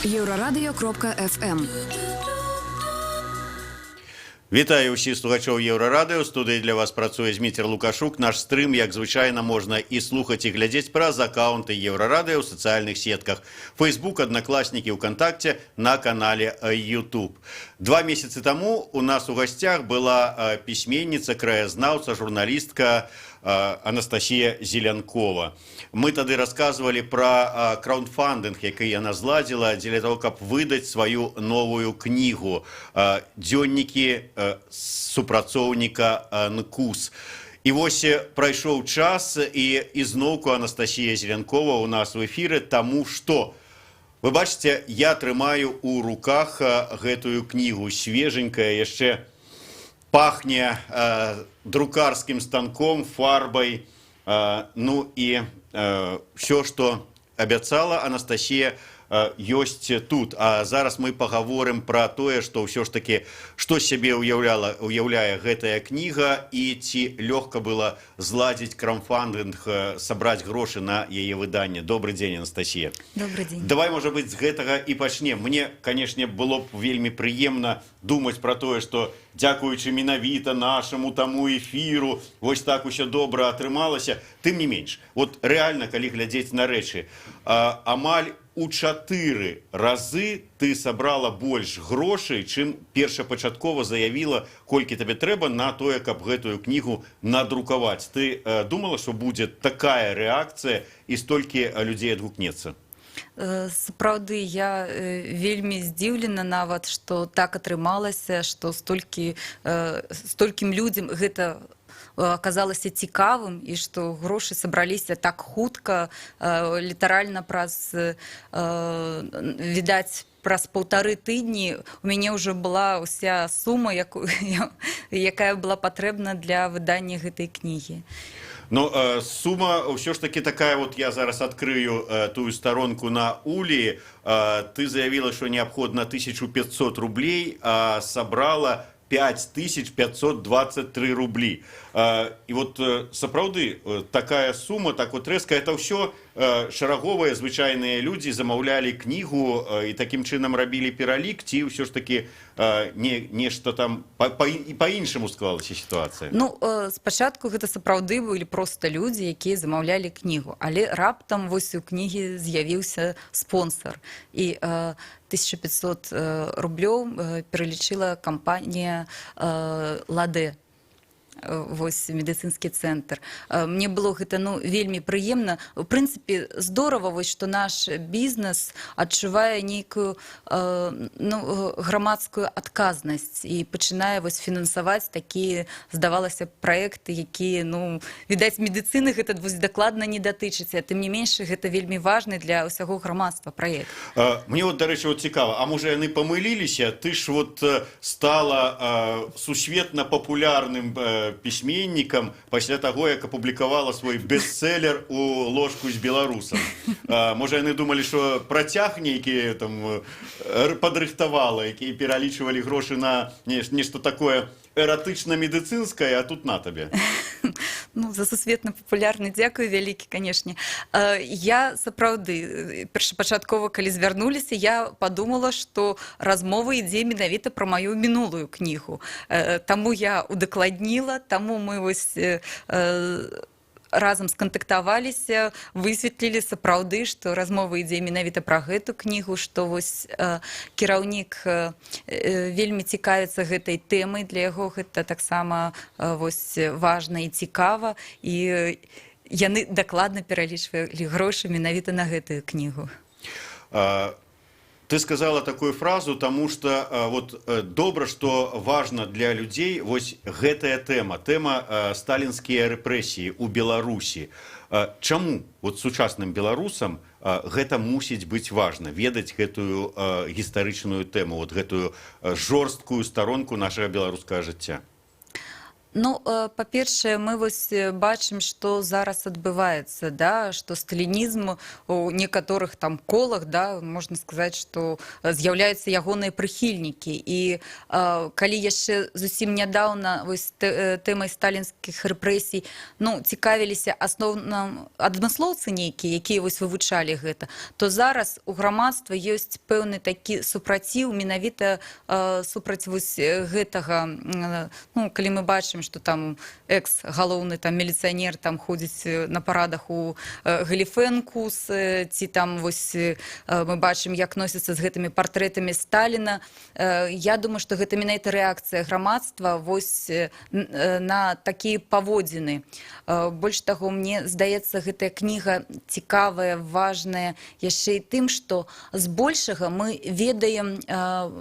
Еврорадио.FM. Вітаю усіх слухачів Єврорадіо. В студії для вас працює Змітер Лукашук. Наш стрим, як звичайно, можна і слухати, і глядіти праз аккаунти Єврорадіо в соціальних сетках Facebook, Одноклассники, ВКонтакте, на каналі YouTube. 2 місяці тому у нас у гостях була письменниця, краєзнавця, журналістка Анастасія Зеленкова. Мы тогда рассказывали про краундфандинг, який она зладила для того, каб выдать свою новую книгу «Дзённікі супрацоўніка НКУС». І вось прайшоў час, і ізноўку Анастасія Зеленкова у нас в эфіры, таму што вы бачыце, я трымаю у руках гэтую книгу, свеженькая, яшчэ пахне друкарским станком, фарбой, ну и все, что обещала Анастасия, есть тут. А зараз мы поговорим про то, что все ж таки, что себе уявляе гэтая книга, и ці легко было зладить краундфандинг, собрать гроши на яе выданне. Добрый день, Анастасия. Добрый день. Давай, может быть, с гэтага и пачнем. Мне, конечно, было б вельмі прыемна думать про то, что дзякуючы менавіта нашаму таму эфіру, вось так усё добра атрымалася. Тым не менш, вот реально, калі глядзець на рэчы, амаль у 4 разы ты сабрала больш грошай, чым першапачаткова заявіла, колькі табе трэба на тое, каб гэтую кнігу надрукаваць. Ты думала, што будзе такая рэакцыя і столькі людзей адгукнецца? Сапраўды, я вельмі здзіўлена нават, што так атрымалася, што столькім людзям гэта аказалася цікавым, і што грошы сабраліся так хутка, літаральна праз, відаць, праз 1,5 тыдні у мяне ўжо была ўся сума, якая была патрэбна для выдання гэтай кнігі. Но сумма все ж таки такая, вот я зараз открою ту сторонку на Улі, ты заявила, что необходимо 1500 рублей, а собрала 5523 рублі. І от сапраўды такая сума, так от рэзка, это ўсё шараговыя звычайныя людзі замаўлялі кнігу і такім чынам рабілі пералік, ці ўсё ж таки нешта там па-іншаму склалася сітуацыя? Ну, спачатку гэта сапраўды былі проста людзі, якія замаўлялі кнігу, але раптам вось у кнігі з'явіўся спонсор, і 1500 рублёў пералічыла кампанія «Ладе». Вось медыцынскі цэнтр. Мне было гэта вельмі прыемна. У прынцыпе, здорава, вось, што наш бізнес адчувае нейкую грамадскую адказнасць і пачынае вось фінансаваць такія, здавалася, праекты, якія, відаць, медыцыны гэта дакладна не датычыцца. Тым не менш, гэта вельмі важны для ўсяго грамадства праект. Мне вот, дарэчы, вот цікава, а можа яны памыліліся? Ты ж вот стала сусветна папулярным письменником пасля того, як апублікавала свой бестселлер у ложку з беларусам. Можа, яны думалі, што працяг нейкі там падрыхтавала, якія пералічвалі грошы на нешта такое эратычна-медыцынскае, а тут на табе. За сусветна папулярны, дзякую вялікі, канешне. Я сапраўды, першапачаткова, калі звярнуліся, я падумала, што размова ідзе менавіта пра маю мінулую кнігу. Таму я удакладніла, таму мы вось разам скантактаваліся, высветлілі сапраўды, што размова ідзе менавіта пра гэту кнігу, што вось кіраўнік вельмі цікавіцца гэтай тэмай, для яго гэта таксама вось важна і цікава, і яны дакладна пералічвалі грошы менавіта на гэтую кнігу. Ты сказала такую фразу, тому что вот добра, что важно для людей вось гэтая тэма сталінскія рэпрэсіі у Беларусі. Чаму вот сучасным беларусам гэта мусіць быць важна, ведаць гэтую гістарычную тэму, вот гэтую жорсткую старонку нашага беларускага жыцця? Ну, па-першае, мы вось бачым, што зараз адбываецца, да, што сталінізм у некаторых там колах, да, можна сказаць, што з'яўляюцца ягоныя прыхільнікі. І калі яшчэ зусім нядаўна вось тэмай сталінскіх рэпрэсій, ну, цікавіліся асноўна адмыслоўцы нейкія, якія вось вывучалі гэта, то зараз у грамадства ёсць пэўны такі супраціў менавіта супраць вось гэтага, ну, калі мы бачым, што там экс-галоўны там міліцыянер там ходзіць на парадах у галіфэнкус, ці там вось мы бачым, як носяцца з гэтымі партрэтамі Сталіна. Я думаю, што гэта менавіта рэакцыя грамадства вось на такія паводзіны. Больш таго, мне здаецца, гэтая кніга цікавая, важная яшчэ і тым, што збольшага мы ведаем,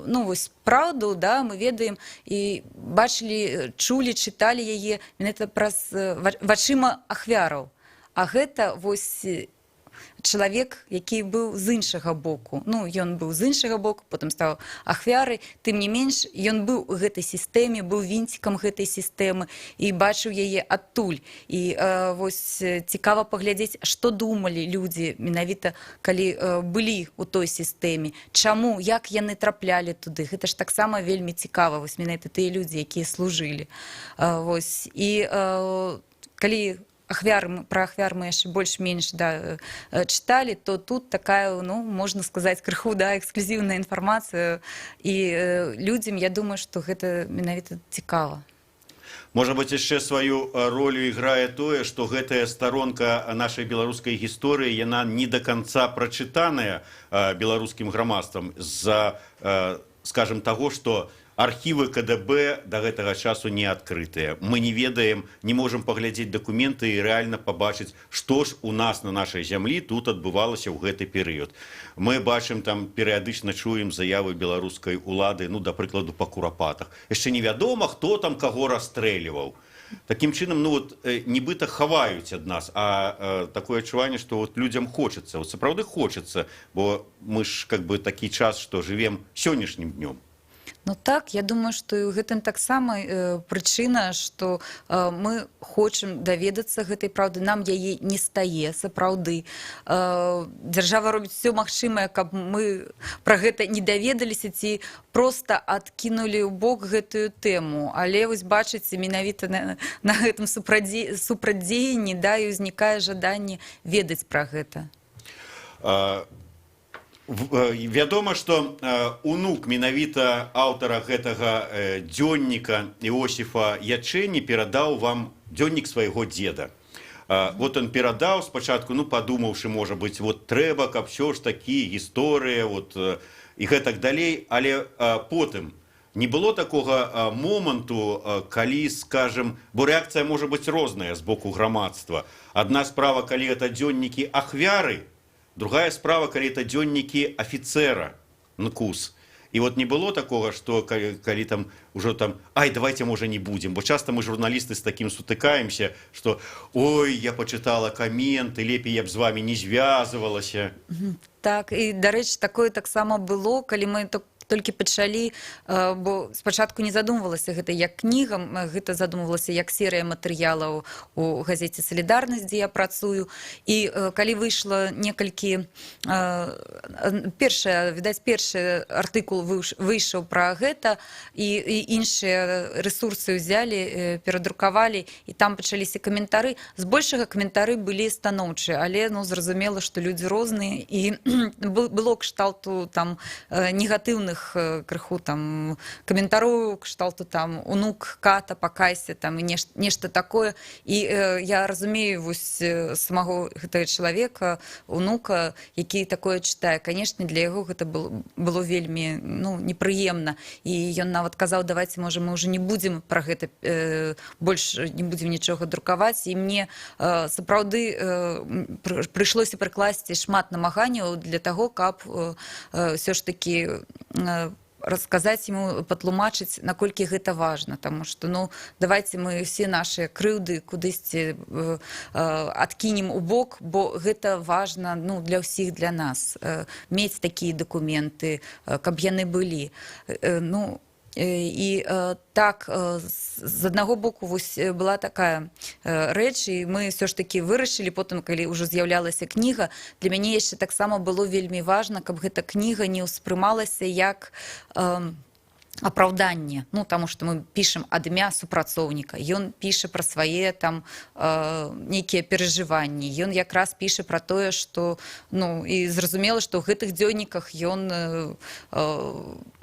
ну, вось праўду, да, мы ведаем і бачылі, чулі, чыталі яе менавіта праз вачыма ахвяраў. А гэта вось чалавек, які быў з іншага боку. Ну, ён быў з іншага боку, потым стаў ахвярай. Тым не менш, ён быў у гэтай сістэме, быў вінцікам гэтай сістэмы і бачыў яе адтуль. І вось цікава паглядзець, што думалі людзі менавіта, калі былі ў той сістэме. Чаму, як яны траплялі туды. Гэта ж таксама вельмі цікава, вось менавіта тыя людзі, якія служылі. Вось. І калі пра ахвяр мы яшчэ больш-менш, да, чыталі, то тут такая, ну, можна сказаць, крыху, да, эксклюзіўная інфармацыя. І людзям, я думаю, што гэта менавіта цікава. Можа быць, яшчэ сваю ролю іграе тое, што гэтая старонка нашай беларускай гісторыі, яна не да канца прачытаная беларускім грамадствам з-за, скажем, таго, што архівы КДБ да гэтага часу не адкрытыя. Мы не ведаем, не можам паглядзець дакументы і рэальна пабачыць, што ж у нас на нашай зямлі тут адбывалася ў гэты перыяд. Мы бачым, там перыядычна чуем заявы беларускай улады, ну, да прыкладу, па Курапатах. Яшчэ невядома, хто там каго расстрэльваў. Такім чынам, ну, вот, нібыта хаваюць ад нас, а такое адчуванне, што вот людзям хочацца, вот сапраўды хочацца, бо мы ж, как бы, такі час, што жывем сённяшнім днём. Ну так, я думаю, што і ў гэтым таксама прычына, што мы хочам даведацца гэтай праўды, нам яе не стае, сапраўды. Дзяржава робіць усё магчымае, каб мы пра гэта не даведаліся ці проста адкінулі ў бок гэтую тэму. Але вось бачыце, менавіта на гэтым супрацьдзеянні, да, і ўзнікае жаданне ведаць пра гэта. Вядома, што унук менавіта аўтара гэтага дзённіка Іосіфа Ячэні перадаў вам дзённік свайго дзеда. Вот он перадаў спачатку, ну, падумаўшы, можа быць, вот трэба, каб ўсё ж такі гісторыя, вот, і гэтак далей, але потым не было такога моманту, калі, скажем, бо рэакцыя можа быць розная з боку грамадства. Адна справа, калі гэта дзённікі ахвяры, другая справа, калі это дзённікі афіцэра, НКУС. І вот не было такога, што калі там ужо там, ай, давайте, можа, не будзем. Бо часта мы, журналісты, з такім сутыкаемся, што, ой, я пачытала каменты, лепей я б з вамі не звязвалася. Так, і, дарэчы, такое таксама было, калі мы толькі пачалі, бо спачатку не задумвалася гэта як кніга, гэта задумвалася як серыя матэрыялаў у газеце «Салідарнасць», дзе я працую. І калі выйшла некалькі... першы артыкул выйшаў пра гэта, і іншыя рэсурсы ўзялі, перадрукавалі, і там пачаліся каментары. Збольшага каментары былі станоўчыя, але, ну, зразумела, што людзі розныя, і было кшталту там негатыўных крыху там каментароў, кшталту там унук, ката, пакайся, там і нешта такое. І я разумею вось самого гэтага чалавека, унука, які такое чытае. Канешне, для яго гэта было вельмі, ну, непрыемна. І ён нават казаў, давайте, можа, мы ўжо не будзем пра гэта, больш не будзем нічога друкаваць. І мне сапраўды прыйшлося прыкласці шмат намаганняў для таго, каб ўсё ж такі расказаць ему, патлумачыць, наколькі гэта важна. Таму што, ну, давайте мы все наши крыўды кудысьці адкінем у бок, бо гэта важна, ну, для ўсіх, для нас. Мець такія дакументы, каб яны былі. Ну, І так, з аднаго боку, вось была такая рэч, і мы ўсё ж такі вырашылі потым, калі ўжо з'яўлялася кніга, для мяне яшчэ таксама было вельмі важна, каб гэта кніга не ўспрымалася як апраўданне, ну, таму што мы пішам ад імя супрацоўніка, ён піша пра свае там нейкія перажыванні, ён якраз піша пра тое, што, ну, і зразумела, што ў гэтых дзённіках ён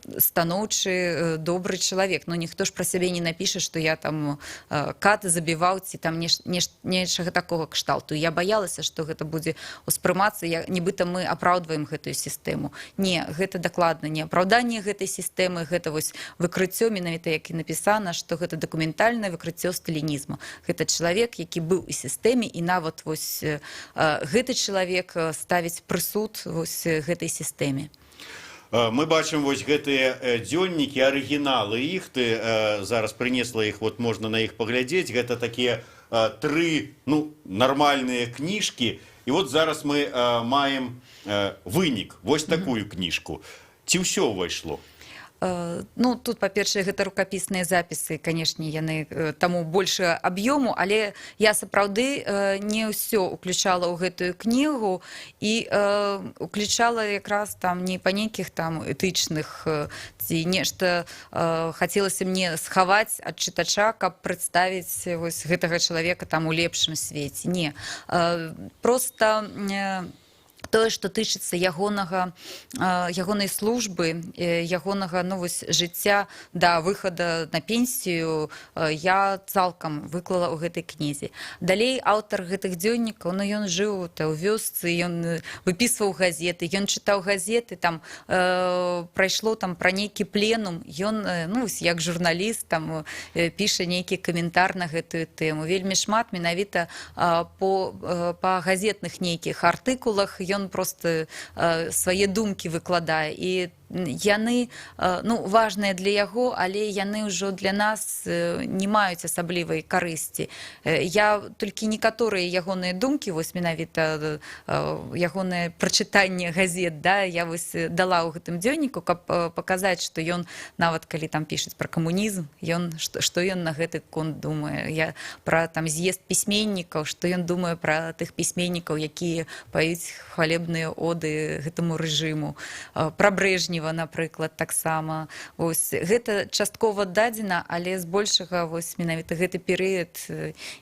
станоўчы, добры чалавек. Ну, ніхто ж пра сябе не напіша, што я там каты забіваў, ці там нечага такога кшталту. Я баялася, што гэта будзе ўспрымацца, нібыта мы апраўдваем гэтую сістэму. Не, гэта дакладна не апраўданне гэтай сістэмы, гэта вось выкрыццё, менавіта як і напісана, што гэта дакументальнае выкрыццё сталінізму. Гэта чалавек, які быў у сістэме, і нават вось гэты чалавек ставіць прысуд вось гэтай сістэме. Мы бачым вось гэтыя дзённікі, арыгіналы іх, ты зараз прынесла іх, вот можна на іх паглядзець, гэта такія тры, ну, нармальныя кніжкі, і вот зараз мы маем вынік, вось такую кніжку. Ці ўсё ўвайшло? Ну, тут, па-першае, гэта рукапісныя запісы, канешне, яны таму больше аб'ёму, але я сапраўды не ўсё уключала ў гэтую кнігу і уключала якраз там не па нейкіх там этычных ці нешта хацелася мне схаваць ад чытача, каб прадставіць вось гэтага чалавека там у лепшым свеце. Не, проста тое, што тычыцца ягонай службы, ягонага, ну, вось, жыцця да выхада на пенсію, я цалкам выклала ў гэтай кнізе. Далей аўтар гэтых дзённікаў, ну, ён жыў ў вёсцы, ён выпісваў газеты, ён чытаў газеты, там прайшло там пра нейкі пленум, ён, ну, як журналіст, там піша нейкі каментар на гэтую тэму. Вельмі шмат менавіта па газетных нейкіх артыкулах ён просто свае думкі выкладае, і яны, ну, важныя для яго, але яны ўжо для нас не маюць асаблівай карысці. Я толькі некаторыя ягоныя думкі, вось менавіта ягонае прачытанне газет, да, я вось дала ў гэтым дзённіку, каб паказаць, што ён, нават калі там пішуць пра камунізм, што ён на гэты конт думае. Я пра там з'езд пісьменнікаў, што ён думае пра тых пісьменнікаў, якія паюць хвалебныя оды гэтаму рэжыму, пра Брежнева, напрыклад, таксама. Вось гэта часткова дадзена, але збольшага вось менавіта гэты перыяд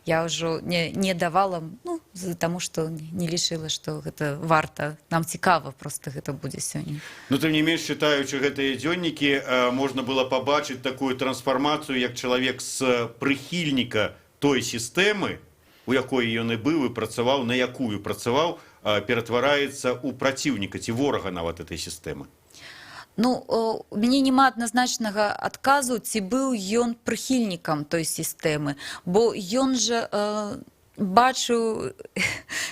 я ўжо не давала, ну, таму што не лічыла, што гэта варта. Нам цікава проста гэта будзе сёння. Ну, тым не менш, чытаючы гэтыя дзённікі, можна было пабачыць такую трансфармацыю, як чалавек з прыхільніка той сістэмы, у якой ён і быў і працаваў, на якую працаваў, ператвараецца ў праціўніка ці ворага нават этой сістэмы. Ну, у мяне няма адназначнага адказу, ці быў ён прыхільнікам той сістэмы, бо ён жа бачыў,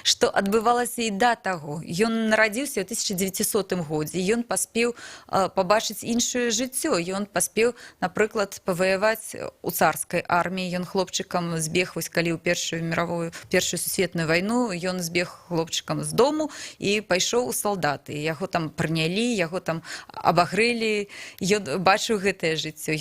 што адбывалася і да таго. Ён нарадзіўся ў 1900 годзе, ён паспеў пабачыць іншае жыццё. Ён паспеў, напрыклад, паваяваць у царскай арміі. Ён хлопчыкам збег, вось калі ў першую сусветную вайну, ён збег хлопчыкам з дому і пайшоў у салдаты. Яго там прынялі, яго там абагрэлі, ён бачыў гэтае жыццё.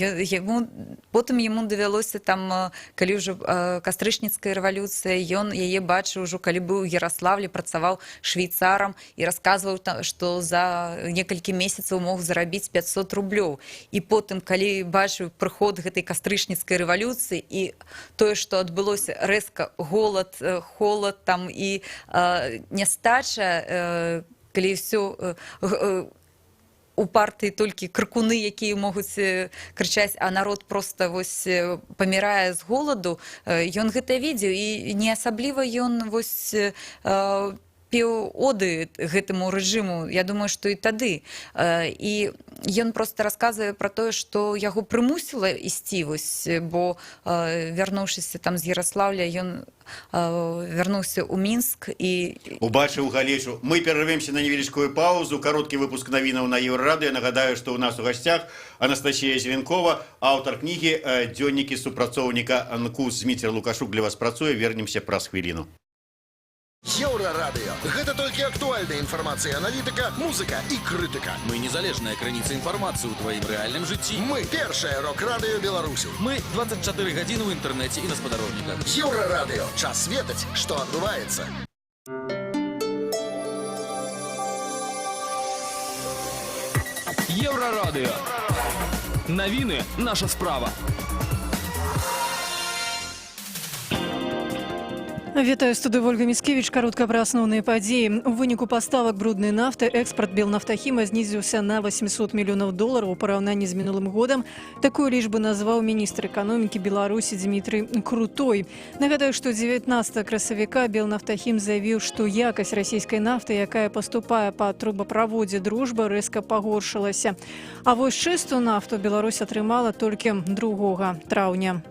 Потым яму давялося там, калі ўжо кастрычніцкая рэвалюцыя, ён яе бачыў ужо, калі быў у Яраславлі, працаваў швейцарам і расказваў, што за некалькі месяцаў мог зарабіць 500 рублёў. І потым, калі бачыў прыход гэтай кастрычніцкай рэвалюцыі і тое, што адбылося рэзка, голад, холад там і нястача, калі ўсё у партыі толькі крыкуны, якія могуць крычаць, а народ проста вось памірае з голаду, ён гэта видзеў, і не асабліва ён вось пеў оды гэтаму рэжыму, я думаю, што і тады. І ён проста расказвае пра тое, што яго прымусіла ісці, вось, бо вярнуўшыся там з Яраслаўля, ён вярнуўся ў Мінск і убачыў галечу. Мы перарвемся на невялічкую паузу, кароткі выпуск навінаў на Еўрарадыё. Нагадаю, што ў нас у гасцях Анастасія Зеленкова, аўтар кнігі «Дзённікі супрацоўніка НКУС». Зміцер Лукашук для вас працуе. Вернемся праз хвіліну. Еўрарадыё. Гэта толькі актуальная інфармацыя, аналітыка, музыка і крытыка. Мы незалежная крыніца інфармацыі ў тваім рэальным жыцці. Мы першае рок-радыё Беларусі. Мы 24 гадзіны ў інтэрнэце і на спадарожніках. Еўрарадыё. Час ведаць, што адбываецца. Еўрарадыё. Навіны – наша справа. Вітаю, студыю Ольга Міцкевіч. Каротка пра асноўныя падзеі. У выніку паставак бруднай нафты экспарт Белнафтахіма знізіўся на $800 мільёнаў у параўнанні з мінулым годам. Такую лічбу назваў міністр эканомікі Беларусі Дмітрий Крутой. Нагадаю, што 19 красавіка Белнафтахім заявіў, што якасць расійскай нафты, якая паступае па трубаправодзе «Дружба», рэзка пагоршылася. А вось чыстую нафту Беларусь атрымала толькі 2 траўня.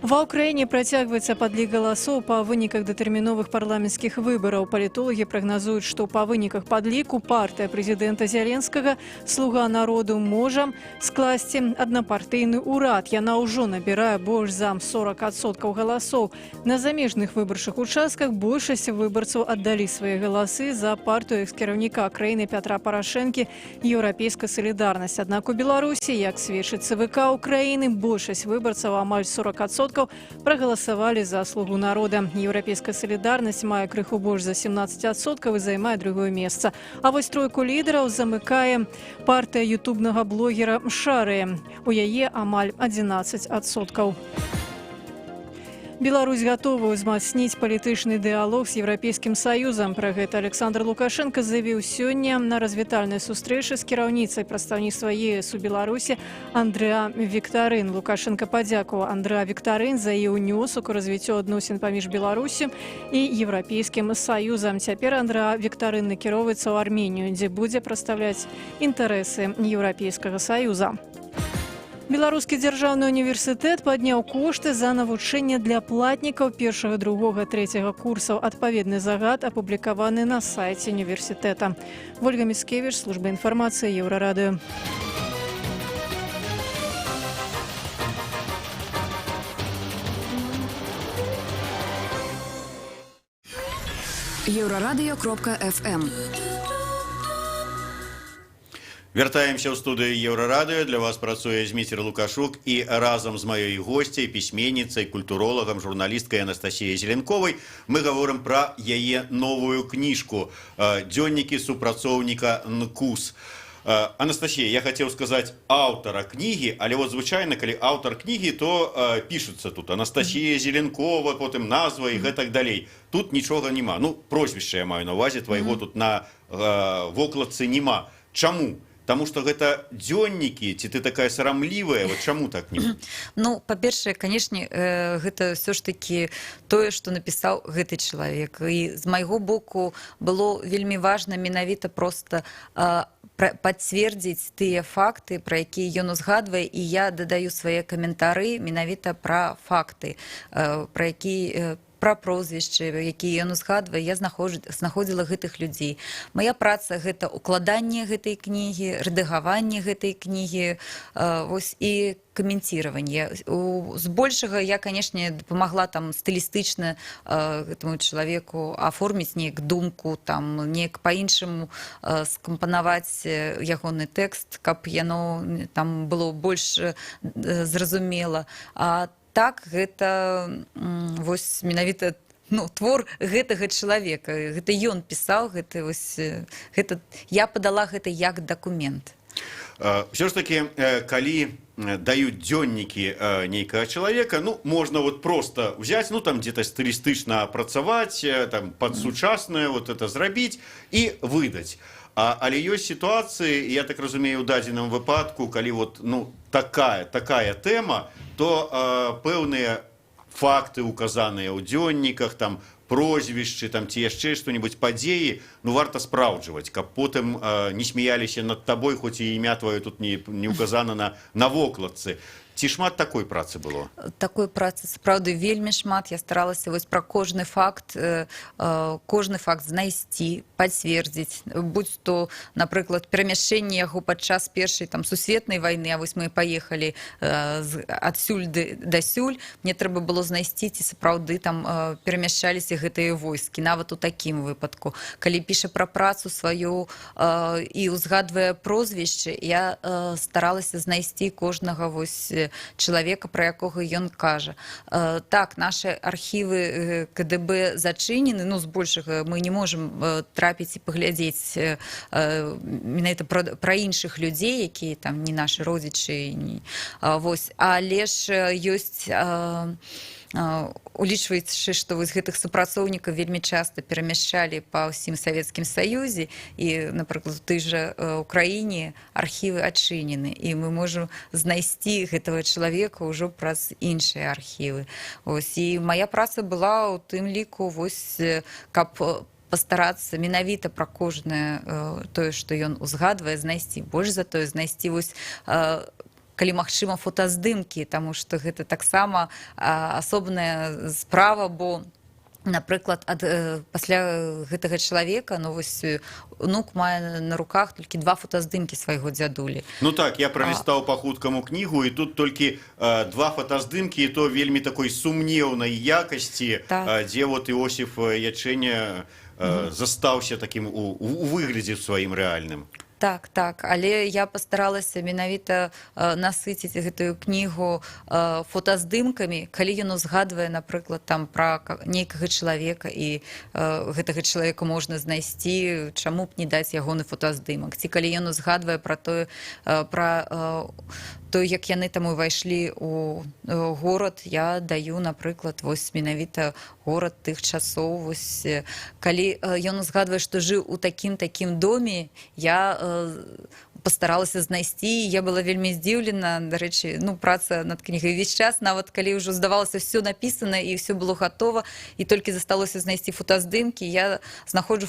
Ва ўкраіне працягваецца падлік галасоў па выніках датэрміновых парламенцкіх выбараў. Палітолагі прагназуюць, што па выніках падліку партыя прэзідэнта Зеленскага «Слуга народу» можа скласці аднапартыйны ўрад. Яна ўжо набірае больш за 40% галасоў. На замежных выбарчых участках большасць выбарцаў аддалі свае галасы за партыю экс-кіраўніка краіны Пятра Парашэнкі «Еўрапейская салідарнасць». Аднак у Беларусі, як сведчыць ЦВК Украіны, большасць выбарцаў, амаль 40%, прагаласавалі за «Слугу народа». Еўрапейская салідарнасць мае крыху больш за 17% і займае другое месца. А вось тройку лідараў замыкае партыя ютубнага блогера Шарыя. У яе амаль 11%. Беларусь гатова ўзмацніць палітычны дыялог з Еўрапейскім Саюзам. Пра гэта Александр Лукашенко заявіў сёння на развітальнай сустрэчы з кіраўніцай прадстаўніцтва ЕС у Беларусі Андрэа Віктарын. Лукашенко падзякаваў Андрэа Віктарын за яе ўнёсак у развіццё адносін паміж Беларусю і Еўрапейскім Саюзам. Цяпер Андрэа Віктарын накіроўваецца ў Арменію, дзе будзе прадстаўляць інтарэсы Еўрапейскага Саюза. Беларускі дзяржаўны універсітэт падняў кошты за навучанне для платнікаў першага, другога, трэцяга курсаў. Адпаведны загад апублікаваны на сайце універсітэта. Ольга Міцкевіч, служба інфармацыі, Еўрарадыё. Еўрарадыё.фм. Вяртаемся ў студыю Еўрарадыё. Для вас працуе Зміцер Лукашук і разам з маёй госцяй, пісьменніцай, культуролагам, журналісткай Анастасіяй Зеленковай мы гаворым пра яе новую кніжку «Дзённікі супрацоўніка НКУС». Анастасія, я хацеў сказаць аўтара кнігі, але вот звычайна, калі аўтар кнігі, то пішуцца тут Анастасія Зеленкова, потым назва і гэтак далей. Тут нічога няма. Ну, прозвішча я маю на ўвазе, твайго тут на вокладцы няма. Чаму? Таму што гэта дзённікі, ці ты такая сарамлівая, вот чаму так не? Ну, па-першае, канешне, гэта ўсё ж такі тое, што напісаў гэты чалавек. І з майго боку было вельмі важна менавіта проста пацвердзіць тыя факты, пра якія ён узгадвае, і я дадаю свае каментары менавіта пра факты, пра якія пра прозвішчы, якія ён узгадвае, я знаходзіла гэтых людзей. Мая праца – гэта укладанне гэтай кнігі, рэдагаванне гэтай кнігі, вось, і каменціраванне. Збольшага я, канешне, дапамагла там стылістычна гэтаму чалавеку аформіць неяк думку, там, неяк па-іншаму скампанаваць ягоны тэкст, каб яно там было больш зразумела. Так, гэта вось менавіта твор гэтага чалавека. Гэта ён пісаў, гэта я падала гэта як дакумент. Все ж таки, калі даюць дзённікі нейкага чалавека, ну, можна вот просто взять, ну, там где-то стылістычна апрацаваць, там, пад сучаснае вот это зрабіць і выдаць. Але ёсць сітуацыі, я так разумею, у дадзеным выпадку, калі вот, ну, такая тэма, то пэўныя факты указаныя ў дзённіках, там, прозвішчы, там, ці яшчэ што-небудзь падзеі, ну, варта спраўджваць, каб потым не смяяліся над табой, хоць і імя твоё тут не указана на вокладцы. ці шмат такой працы было? Такой працы сапраўды вельмі шмат. Я старалася вось пра кожны факт знайсці, пацвердзіць, будь то, напрыклад, перамяшчэнне яго падчас першай там сусветнай вайны, а вось мы паехалі адсюль дасюль, мне трэба было знайсці, ці сапраўды там перамяшчаліся гэтыя войскі, нават у такім выпадку. Калі піша пра працу сваю і узгадвае прозвішчы, я старалася знайсці кожнага вось чалавека, пра якога ён кажа. Так, нашы архівы КДБ зачынены, ну, збольшага мы не можам трапіць і паглядзець менавіта пра іншых людзей, якія там не нашы родзічы, вось, але ж ёсць улічваючы, што вось гэтых супрацоўнікаў вельмі часта перамяшчалі па ўсім Савецкім Саюзе, і, напрыклад, у той жа Украіне архівы адчынены, і мы можам знайсці гэтага чалавека ўжо праз іншыя архівы. Ось, і мая праца была ў тым ліку, вось, каб пастарацца менавіта пра кожнае тое, што ён узгадвае, знайсці. Больш за тое, знайсці вось калі магчыма фотаздымкі, таму што гэта таксама асобная справа, бо, напрыклад, пасля гэтага чалавека, ну вось унук мае на руках толькі 2 фотаздымкі свайго дзядулі. Ну так, я пралістаў па хуткаму кнігу, і тут толькі 2 фотаздымкі, і то вельмі такой сумнеўнай якасці, дзе вот Іосіф Ячэня застаўся такім у выглядзе сваім рэальным. Так, так, але я пастаралася менавіта насыціць гэтую кнігу фотаздымкамі, калі ён узгадвае, напрыклад, там пра нейкага чалавека, і гэтага чалавека можна знайсці, чаму б не даць ягоны фотаздымак. Ці калі ён узгадвае пра тое, як яны там увайшлі ў горад, я даю, напрыклад, вось менавіта горад тых часоў. Вось, калі ён узгадвае, што жыў у такім доме, я пастаралася знайсці, я была вельмі здзіўлена. Дарэчы, ну, праца над кнігай увесь час, нават калі ўжо здавалася ўсё напісана і ўсё было гатова, і толькі засталося знайсці фотаздымкі, я знаходжу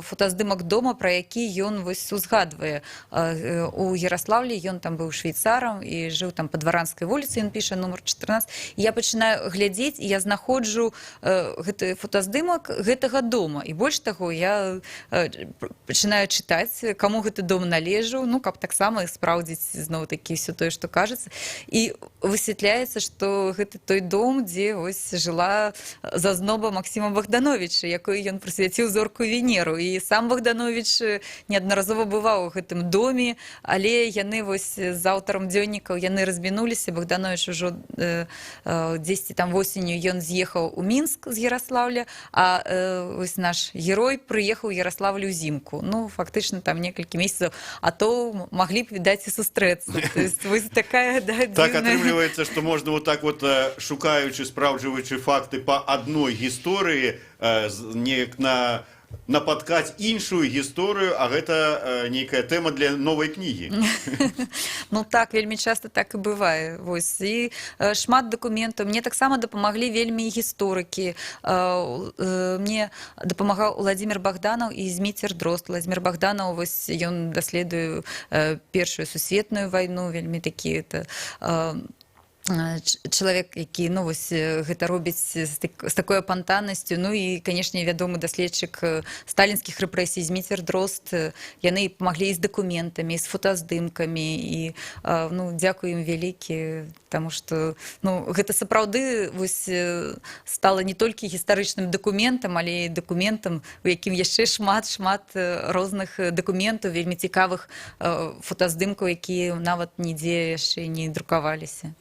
фотаздымак дома, пра які ён вось узгадвае. У Яраслаўлі ён там быў швейцарам і жыў там па Дваранскай вуліцы, ён піша нумар 14. І я пачынаю глядзець, і я знаходжу гэты фотаздымак гэтага дома. І больш таго, я пачынаю чытаць, каму гэты дом належаў, ну, каб таксама спраўдзіць зноў-такі ўсё тое, што кажацца. І высвятляецца, што гэта той дом, дзе вось жыла зазноба Максіма Богдановича, якой ён прысвяціў зорку Венеру. І сам Богданович неаднаразова бываў у гэтым доме, але яны вось з аўтарам дзённікаў, яны размінуліся. Богданович ужо дзесьці там восенню ён з'ехаў у Мінск з Яраслаўля, а вось наш герой прыехаў у Яраслаўлю ўзімку. Ну, фактычна там некалькі месяцаў, а то маглі б, відаць, і сустрэцца. Вось такая, да, дзіўная. Так атрымліваецца, што можна вот так вот, шукаючы, спраўджваючы факты па адной гісторыі, неяк напаткаць іншую гісторыю, а гэта нейкая тэма для новай кнігі. Ну так, вельмі часта так і бывае. Вось, і шмат дакументаў. Мне таксама дапамаглі вельмі гісторыкі. Мне дапамагаў Уладзімір Богданаў і Зміцер Дрозд. Уладзімір Богданаў, вось, ён даследуе Першую сусветную вайну, вельмі такі чалавек, які, ну, вось, гэта робіць з такой апантанасцю. Ну і, канешне, вядомы даследчык сталінскіх рэпрэсій Зміцер Дрозд. Яны памаглі і з дакументамі, і з фотаздымкамі, і, ну, дзякую ім вялікі, таму што, ну, гэта сапраўды вось стала не толькі гістарычным дакументам, але і дакументам, у якім яшчэ шмат розных дакументаў, вельмі цікавых фотаздымкаў, якія нават нідзе яшчэ не друкаваліся.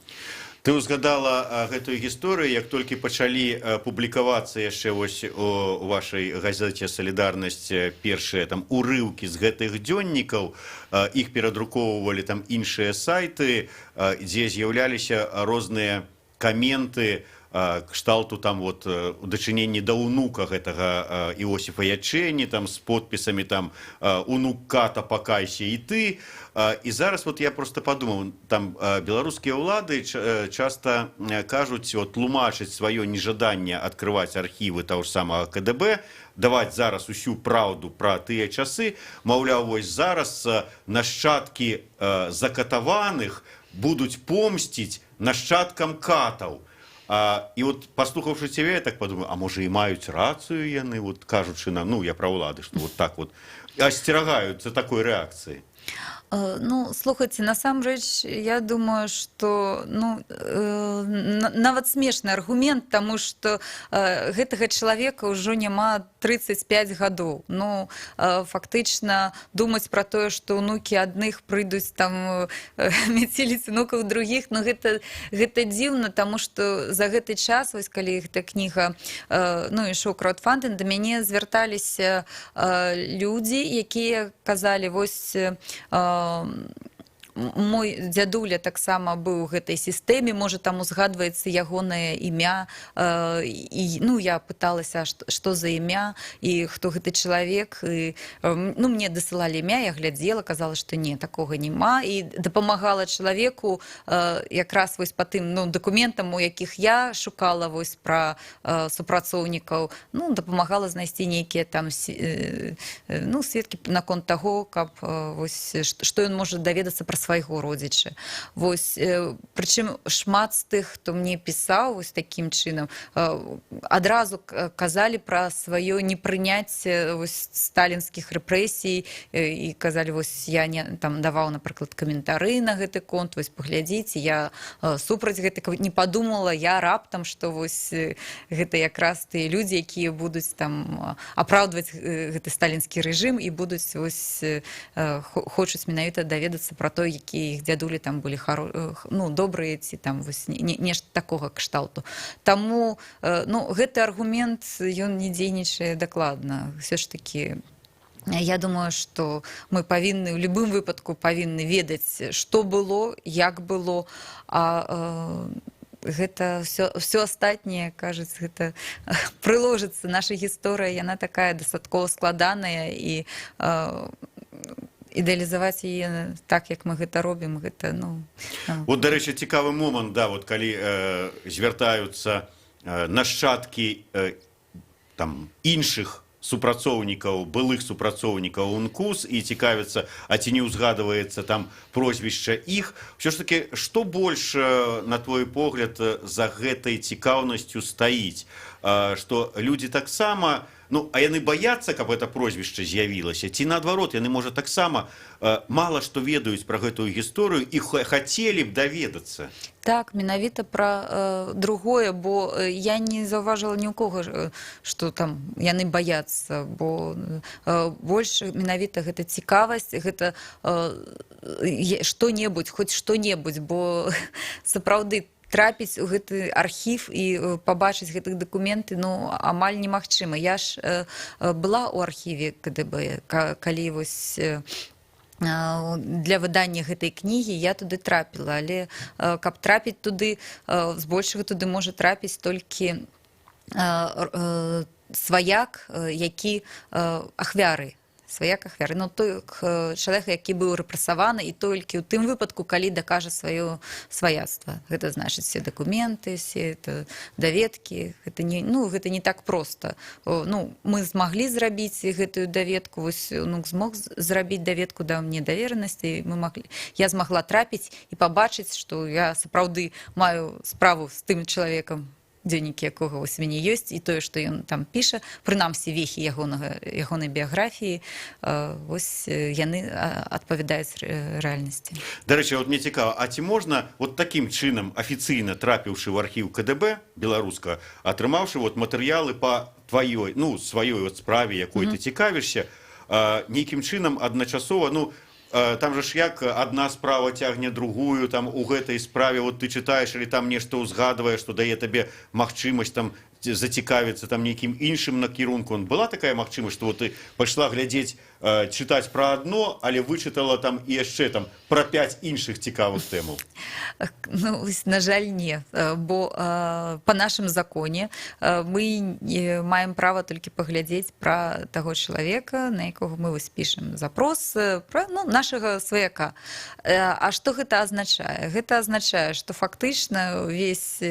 Ты узгадала гэтую гісторыю, як толькі пачалі публікавацца яшчэ вось у вашай газеце «Салідарнасць» першыя там урыўкі з гэтых дзённікаў, іх перадрукоўвалі там іншыя сайты, дзе з'яўляліся розныя каменты кшталту там вот у дачыненні да ўнука гэтага Іосіфа Ячэні, там з подпісамі там «Унук ката, пакайся і ты». І зараз вот я просто подумаў, там беларускія ўлады часта кажуць, вот, тлумачыць сваё нежаданне адкрываць архівы таго ж самага КДБ, даваць зараз усю праўду пра тыя часы, маўляў, вось зараз нашчадкі закатаваных будуць помсціць нашчадкам катаў. І от, паслухаўшы цябе, я так падумаю, а можа і маюць рацыю яны, вот, кажучы нам, ну, я пра ўлады, што вот так вот асцерагаюцца такой рэакцыі. Ну, слухайте, насамрэч, я думаю, что нават смешны аргумент, тому что гэтага чалавека ўжо няма 35 гадоў. Ну, фактычна думаць пра тое, што ўнукі адных прыйдуць там мяцеліць унукаў другіх, ну, гэта дзіўна, таму што за гэты час, вось калі гэта кніга, ну, ішоў краудфандинг, да мяне звярталіся людзі, якія казалі, вось мой дзядуля таксама быў у гэтай сістэме, можа, там узгадваецца ягонае імя, і, ну, я пыталася, што за імя і хто гэты чалавек, і, ну, мне дасылалі імя, я глядзела, казала, што не, такога няма, і дапамагала чалавеку якраз вось па тым, ну, дакументам, у якіх я шукала вось пра супрацоўнікаў, ну, дапамагала знайсці нейкія там, ну, сведкі наконт таго, каб вось, што ён можа даведацца пра свайго родзіча. Вось, прычым шмат з тых, хто мне пісаў вось такім чынам, адразу казалі пра сваё непрыняцце вось сталінскіх рэпрэсій і казалі, вось, я не, там даваў, напрыклад, каментары на гэты конт, вось, паглядзіце, я супраць гэтага не падумала, я раптам, што вось гэта якраз тыя людзі, якія будуць там апраўдваць гэты сталінскі рэжым і будуць вось хочуць менавіта даведацца пра то, якія іх дзядулі там былі ну, добрыя ці там вось нешта такога кшталту. Таму, ну, гэты аргумент, ён не дзейнічае дакладна. Все ж таки, я думаю, што мы павінны, у любым выпадку павінны ведаць, што было, як было, а гэта все астатняе, кажуць, гэта прыложыцца. Наша гісторыя, яна такая дастаткова складаная, і ідэалізаваць яе так, як мы гэта робім, гэта, ну... Вот, дарэчы, цікавы момант, да, вот калі звяртаюцца нашчадкі там іншых супрацоўнікаў, былых супрацоўнікаў УНКУС і цікавіцца, а ці не ўзгадваецца там прозвішча іх. Ўсё ж такі, што больш, на твой погляд, за гэтай цікаўнасцю стаіць? Што людзі таксама, ну, а яны баяцца, каб гэта прозвішча з'явілася, ці наадварот, яны, можа, таксама мала што ведаюць пра гэтую гісторыю і хацелі б даведацца? Так, менавіта пра другое, бо я не заўважыла ні ў кога, што там яны баяцца, бо больш менавіта гэта цікавасць, гэта што-небудзь, хоць што-небудзь, бо сапраўды трапіць у гэты архів і пабачыць гэтых дакументы, ну, амаль немагчыма. Я ж была ў архіве КДБ, калі вось для выдання гэтай кнігі я туды трапіла, але каб трапіць туды, збольшага туды можа трапіць толькі сваяк, які ахвяры, ну, той чалавек, які быў рэпрэсаваны, і толькі ў тым выпадку, калі дакажа сваё сваяцтва. Гэта значыць все дакументы, все даведкі, гэта не так проста. Ну, мы змаглі зрабіць гэтую даведку, вось унук змог зрабіць даведку, даў мне даверанасць, і я змагла трапіць і пабачыць, што я сапраўды маю справу з тым чалавекам, дзённікі якога вось мяне ёсць, і тое, што ён там піша, прынамсі вехі ягонай біяграфіі, вось яны адпавядаюць рэальнасці. Дарэчы, вот мне цікава, а ці можна вот такім чынам, афіцыйна трапіўшы ў архіў КДБ беларуска, атрымаўшы вот матэрыялы па тваёй, ну, сваёй вот справе, якой ты цікавішся, нейкім чынам адначасова, ну, там же ж як одна справа цягне другую, там у гэтай справе вот ты чытаеш или там нешта ўзгадваеш, што дае табе магчымасць там зацікавіцца там нейкім іншым накірунку. Была такая магчымасць, што вот ты пайшла глядзець, чытаць пра адно, але вычытала там і яшчэ там пра 5 іншых цікавых тэмаў? Ну, на жаль, не, бо па нашым законе мы маем права толькі паглядзець пра таго чалавека, на якога мы вось пішам запрос, пра, ну, нашага сваяка. А што гэта азначае? Гэта азначае, што фактычна увесь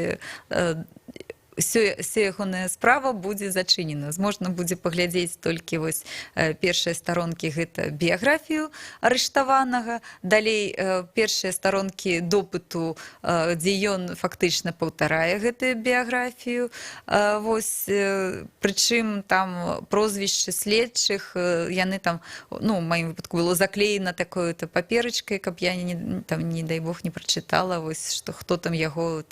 Уся ягоная справа будзе зачынена. Можна будзе паглядзець толькі вось першыя старонкі гэта біяграфію арыштаванага, далей першыя старонкі допыту, дзе ён фактычна паўтарае гэтую біяграфію. Вось, прычым там прозвішчы следчых, яны там, ну, в маім выпадку было заклеена такой-то паперачкай, каб я там, не дай бог, не прачытала, вось, што хто там яго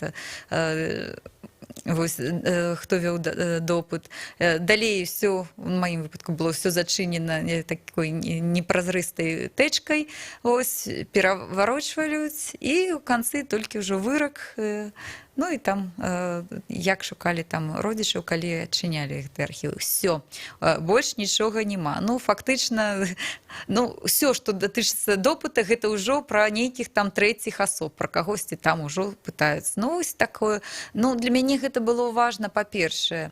вось, хто вёў допыт. Далей все, в маім выпадку было все зачынена такой непразрыстай тэчкай, ось, пераварочваюць, і ў канцы толькі ўжо вырак. Ну і там, як шукалі там родзічаў, калі адчынялі гэты архіў. Все, больш нічога няма. Ну, фактычна, ну, все, што датычыцца допыта, гэта ўжо пра нейкіх там трэціх асоб, пра кагосьці там ужо пытаюцца. Ну, ось такое. Ну, для мяне гэта было важна, па-першае,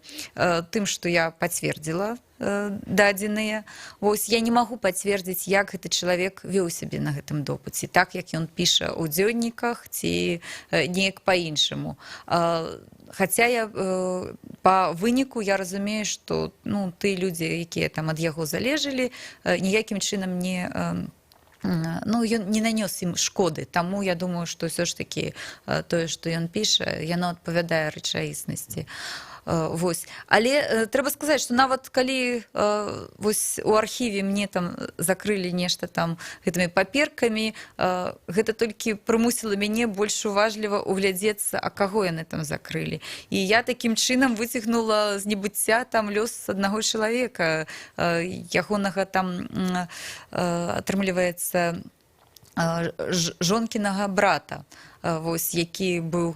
тым, што я пацвердзіла дадзеныя. Вось, я не магу пацвердзіць, як гэты чалавек вёў сябе на гэтым допыце, так, як ён піша ў дзённіках, ці неяк па-іншаму. Хаця я па выніку я разумею, што, ну, тыя людзі, якія там ад яго залежалі, ніякім чынам не... Ну, ён не нанёс ім шкоды, таму я думаю, што ўсё ж такі тое, што ён піша, яно адпавядае рэчаіснасці. Вось. Але трэба сказаць, што нават калі вось у архіве мне там закрылі нешта там гэтымі паперкамі, гэта толькі прымусіла мяне больш уважліва углядзецца, а каго яны там закрылі. І я такім чынам выцягнула з небыцця там лёс аднаго чалавека, ягонага там атрымліваецца жонкінага брата, вось, які быў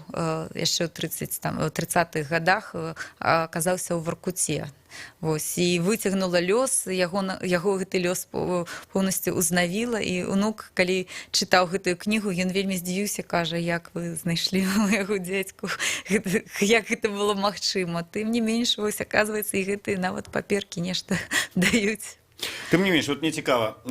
яшчэ ў 30-х гадах, аказаўся ў Воркуце. Вось, і выцягнула лёс, яго гэты лёс поўнасцю узнавіла, і унук, калі чытаў гэтую кнігу, ён вельмі здзівіўся, кажа, як вы знайшлі майго дзядзьку, як гэта было магчыма. Тым не менш, вось, аказваецца, і гэтыя нават паперкі нешта даюць. Тым не менш, вот мне цікава,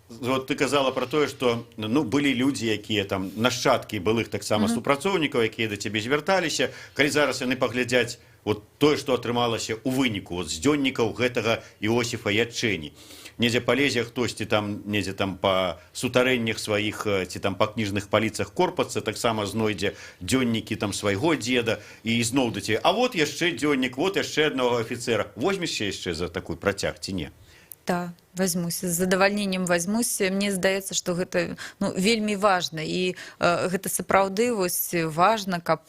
вот ты казала про тое, што, ну, былі людзі, якія там нашчадкі былых таксама супрацоўнікаў, якія да цябе звярталіся. Калі зараз яны паглядзяць вот тое, што атрымалася ў выніку вот, з дзённікаў гэтага Іосіфа Ячэні. Недзе палезе хтосьці там, недзе там па сутарэннях сваіх, ці там па кніжных паліцах корпацца, таксама знойдзе дзённікі там свайго дзеда, і зноў да цябе. А вот яшчэ дзённік, вот яшчэ аднаго афіцэра. Возьмешся яшчэ за такой працяг, ці не? Да, возьмусь, з задавальненнем возьмусь. Мне здаецца, што гэта, ну, вельмі важна, і гэта сапраўды вось важна, каб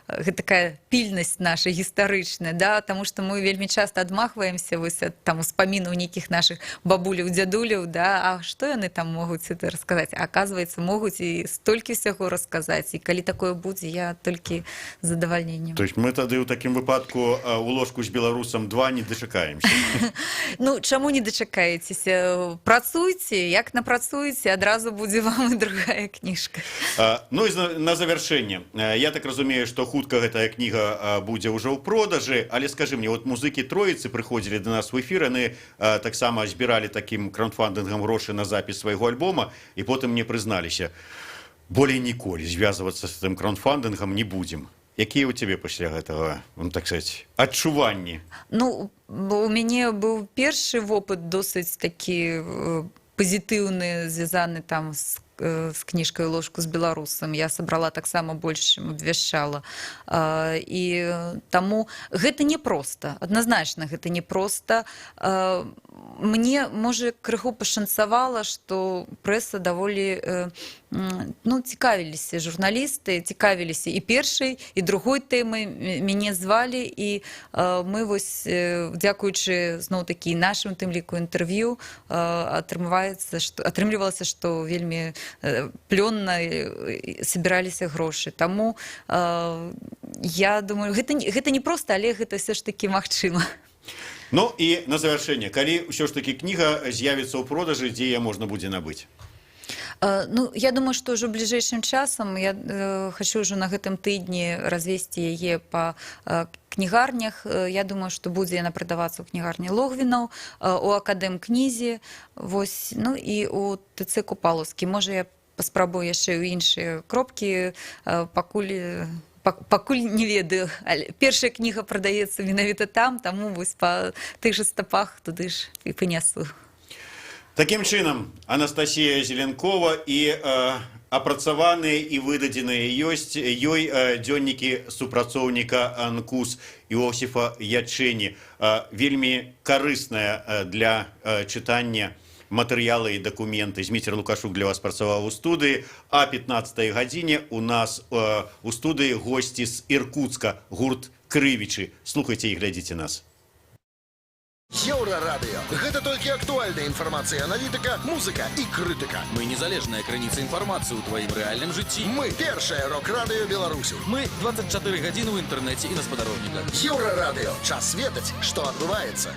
гэта такая пільнасць наша гістарычная, да, таму што мы вельмі часта адмахваемся вось ад там успамінаў нейкіх нашых бабуляў, дзядуляў, да, а што яны там могуць это расказаць? А аказваецца, могуць і столькі ўсяго расказаць, і калі такое будзе, я толькі з задавальненнем. То есть мы тады ў такім выпадку у ложку з беларусам 2 не дачакаемся. Ну, чаму не дачакаецеся? Працуйце, як напрацуеце, адразу будзе вам і другая кніжка. Ну і на завяршэнне. Я так разумею, што хутка гэтая кніга будзе ўжо ў продажы, але скажы мне, вот музыкі Троіцы прыходзілі да нас у эфір, яны таксама збіралі такім краўдфандынгам грошы на запіс свайго альбома, і потым мне прызналіся, болей ніколі звязвацца з тым краўдфандынгам не будзем. Якія ў цябе пасля гэтага, так сказаць, адчуванні? Ну, у мяне быў першы вопыт досыць такі пазітыўны, звязаны там з кніжкай «Ложку з беларусам». Я сабрала таксама больш, чым абвяшчала. І таму гэта непроста, адназначна гэта непроста. Мне, можа, крыху пашанцавала, што прэса даволі цікавіліся журналісты, цікавіліся і першай, і другой тэмай, мяне звалі, і мы вось, дзякуючы зноў-такі нашым тым ліку інтэрв'ю, атрымлівалася, што вельмі плённа сабіраліся грошы. Таму я думаю, гэта не проста, але гэта все ж такі магчыма. Ну і на завяршэнне, калі ўсё ж такі кніга з'явіцца ў продажы, дзе яе можна будзе набыць? Ну, я думаю, што ўжо бліжэйшым часам я хачу ўжо на гэтым тыдні развесці яе па кнігарнях. Я думаю, што будзе яна прадавацца ў кнігарні Логвінаў, у Акадэм-кнізе, вось, ну і у ТЦ Купалаўскі. Можа, я паспрабую яшчэ ў іншыя кропкі, пакуль Пакуль не ведаю. Першая кніга прадаецца менавіта там, таму вось па тых жа стапах туды ж і панясу. Такім чынам, Анастасія Зеленкова і апрацаваныя і выдадзеныя ёй дзённікі супрацоўніка НКУС Іосіфа Ячэні. Вельмі карысная для чытання матэрыялы і дакументы. Зміцер Лукашук для вас працаваў у студыі, а 15-й гадзіне у нас у студыі госці з Іркутска, гурт Крывічы. Слухайце і глядзіце нас. Еўрарадыё. Гэта толькі актуальная інфармацыя, аналітыка, музыка і крытыка. Мы незалежная крыніца інфармацыі ў тваім рэальным жыцці. Мы першае рок-радыё Беларусі. Мы 24 гадзіны ў інтэрнэце і на спадарожніках. Еўрарадыё. Час ведаць, што адбываецца.